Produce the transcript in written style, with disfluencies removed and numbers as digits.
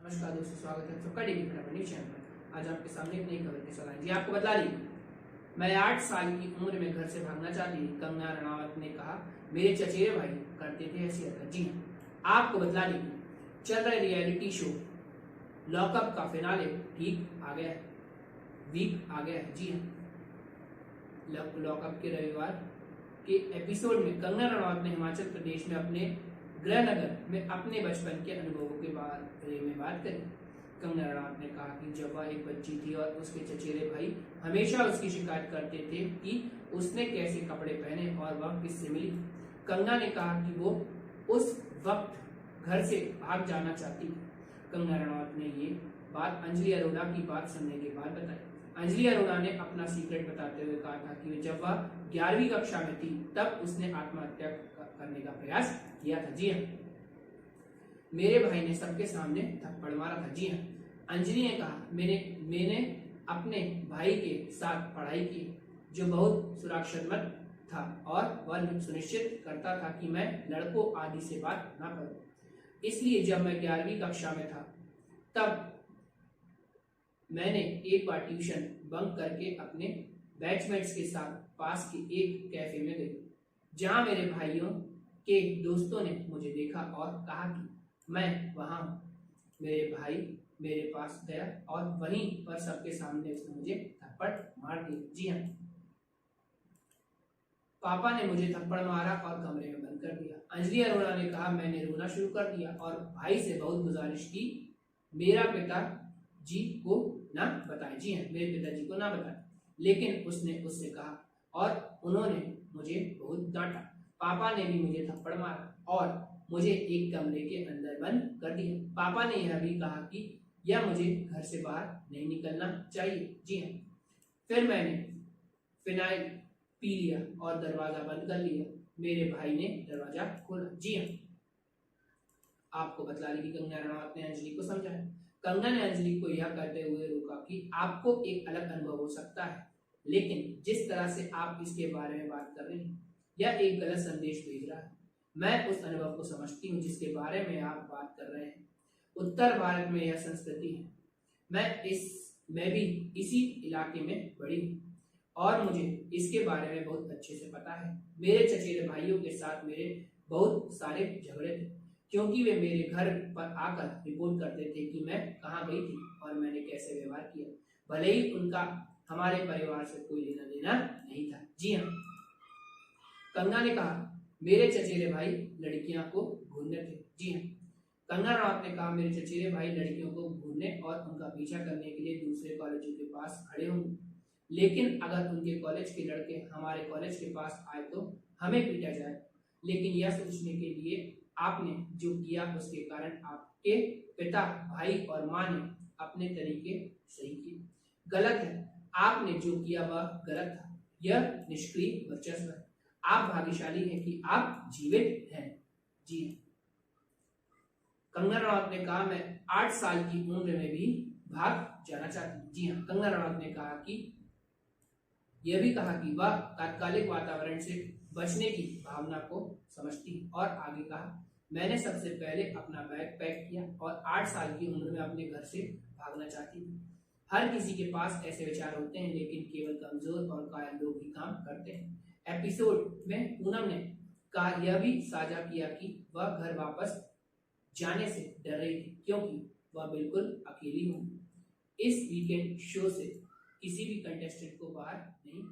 नमस्कार दोस्तों, स्वागत है सबका डेली खबर न्यूज चैनल पर। आज आपके सामने एक नई खबर की सलाह जी आपको बता दी। मैं 8 साल की उम्र में घर से भागना चाहती थी, कंगना रनावत ने कहा। मेरे चचेरे भाई करते थे ऐसी हरकत। जी हाँ, आपको बता दी चल रहे रियलिटी शो लॉकअप का फिनाले ठीक आ गया है, वीक आ गया है। जी हाँ, लॉकअप के रविवार के एपिसोड में कंगना रनावत ने हिमाचल प्रदेश में अपने गृहनगर में अपने बचपन के अनुभवों के बारे में बात करी। कंगना रनावत ने कहा कि जब वह एक बच्ची थी और उसके चचेरे भाई हमेशा उसकी शिकायत करते थे कि उसने कैसे कपड़े पहने और वह किससे मिली। कंगना ने कहा कि वो उस वक्त घर से भाग जाना चाहती थी। कंगना रनावत ने ये बात अंजलि अरोड़ा की बात सुनने के बाद बताई। अंजलि अरोड़ा ने अपना सीक्रेट बताते हुए कहा था कि जब वह 11वीं कक्षा में थी तब उसने आत्महत्या करने का प्रयास किया था। जी हाँ, मेरे भाई ने सबके सामने थप्पड़ मारा था। जी हाँ, अंजलि ने कहा मैंने अपने भाई के साथ पढ़ाई की जो बहुत सुरक्षात्मक था और वह सुनिश्चित करता था कि मैं लड़कों आदि से बात ना करूं। इसलिए जब मैं 11वीं कक्षा में था तब मैंने एक बार ट्यूशन बंक करके अपने बैचमेट्स के साथ पास के एक कैफे में गई, जहां मेरे भाइयों के दोस्तों ने मुझे देखा और कहा कि मैं वहां हूं। मेरे भाई मेरे पास गया और वहीं पर सबके सामने उसने मुझे थप्पड़ मार दिया। जी हाँ, पापा ने मुझे थप्पड़ मारा और कमरे में बंद कर दिया। अंजलि अरोड़ा ने कहा मैंने रोना शुरू कर दिया और भाई से बहुत गुजारिश की मेरा पिताजी को ना बताएं। जी हाँ, मेरे पिताजी को ना बताएं, लेकिन उसने उससे कहा और उन्होंने मुझे बहुत डांटा। पापा ने भी मुझे थप्पड़ मारा और मुझे एक कमरे के अंदर बंद कर दिया। पापा ने यह भी कहा कि यह मुझे घर से बाहर नहीं निकलना चाहिए। जी हाँ, फिर मैंने फिनाइल पी लिया और दरवाजा बंद कर लिया। मेरे भाई ने दरवाजा खोला। जी हाँ, आपको बतला दी कि कंगना रनावत ने अंजलि को समझाया। कंगना ने अंजलि को यह कहते हुए रोका कि आपको एक अलग अनुभव हो सकता है, लेकिन जिस तरह से आप इसके बारे में बात कर रही हैं यह एक गलत संदेश भेज रहा है। मैं उस अनुभव को समझती हूँ जिसके बारे में आप बात कर रहे हैं। उत्तर भारत में यह संस्कृति है। मैं भी इसी इलाके में बड़ी हूँ और मुझे इसके बारे में बहुत अच्छे से पता है। मेरे चचेरे भाइयों के साथ मेरे बहुत सारे झगड़े थे क्योंकि वे मेरे घर पर आकर रिपोर्ट करते थे कि मैं कहाँ गई थी और मैंने कैसे व्यवहार किया, भले ही उनका हमारे परिवार से कोई लेना देना नहीं था। जी हाँ, कंगना ने कहा मेरे चचेरे भाई लड़कियों को घूरने थे। जी हाँ, कंगना रनावत ने कहा मेरे चचेरे भाई लड़कियों को घूरने और उनका पीछा करने के लिए दूसरे कॉलेजों के पास खड़े होंगे, लेकिन अगर उनके कॉलेज के लड़के हमारे कॉलेज के पास आए तो हमें पीटा जाए। लेकिन यह सोचने के लिए आपने जो किया उसके कारण आपके पिता, भाई और माँ ने अपने तरीके सही किए। गलत है, आपने जो किया वह गलत था। यह निष्क्रिय वर्चस्व है। आप भाग्यशाली हैं कि आप जीवित हैं। जी, कंगना रनावत ने कहा मैं 8 साल की उम्र में भी भाग जाना चाहती हूँ। जी हाँ, कंगना रनावत ने कहा कि यह भी कहा कि वह तात्कालिक वातावरण से बचने की भावना को समझती है और आगे कहा मैंने सबसे पहले अपना बैग पैक किया और 8 साल की उम्र में अपने घर से भागना चाहती थी। हर किसी के पास ऐसे विचार होते हैं, लेकिन केवल कमजोर और कायल लोग ही काम करते हैं। एपिसोड में पूनम ने कहा यह भी साझा किया कि वह घर वापस जाने से डर रही थी क्योंकि वह बिल्कुल अकेली हुई। इस वीकेंड शो से किसी भी कंटेस्टेंट को बाहर नहीं